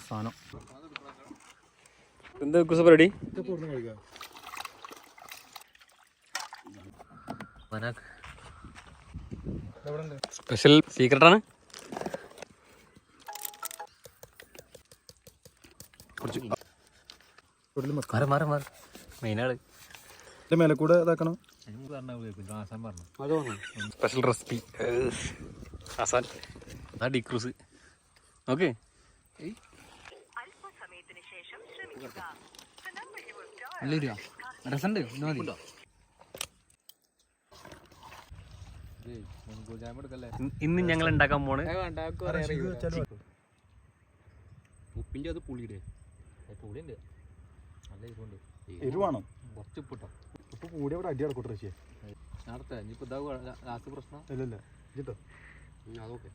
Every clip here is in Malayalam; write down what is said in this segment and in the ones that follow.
സാധനം എന്താ പരിപാടി? സ്പെഷ്യൽ സീക്രട്ടാണ്. മെയിനാള് മേലെ കൂടെ ഇതാക്കണം. സ്പെഷ്യൽ റെസിപ്പി ആസാൻ ഡിക്രൂസ്. ഓക്കെ ഇന്ന് ഞങ്ങൾ ഉണ്ടാക്കാൻ പോണ് ഉപ്പിന്റെ അത് പുളിയുടെ പുളിയുണ്ട്. നല്ല എരിവുണ്ട്. എരിവാണോ? കുറച്ച് ഉപ്പിട്ടോ. ഉപ്പ് കൂടി അവിടെ അടി നടക്കൂട്ടെ. നേരത്തെ ഇനിയിപ്പോ ഇതാ ലാസ്റ്റ് പ്രശ്നം. ഇല്ലല്ല കിട്ടോ അതൊക്കെ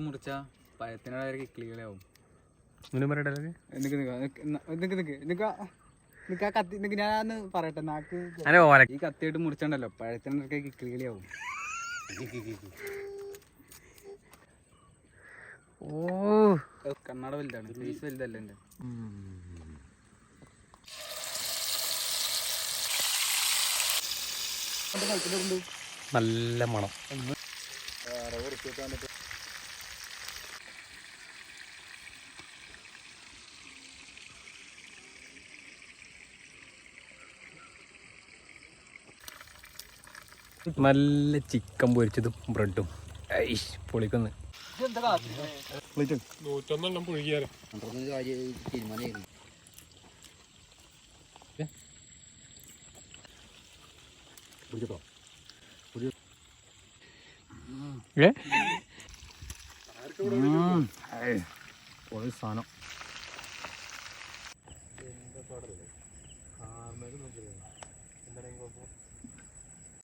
മുറിച്ച പഴത്തിനോട് കിളികളാവും. ഞാൻ പറയട്ടെ, നാക്ക് ഈ കത്തിയിട്ട് മുറിച്ചണ്ടല്ലോ പഴത്തിനൊക്കെ കിളികളാവും. ഓ കണ്ണാട വലുതാണ്, ഫേസ് വലുതല്ല എന്റെ. നല്ല മണം. നല്ല ചിക്കൻ പൊരിച്ചതും ബ്രെഡും പൊളിക്കുന്നു. സാധനം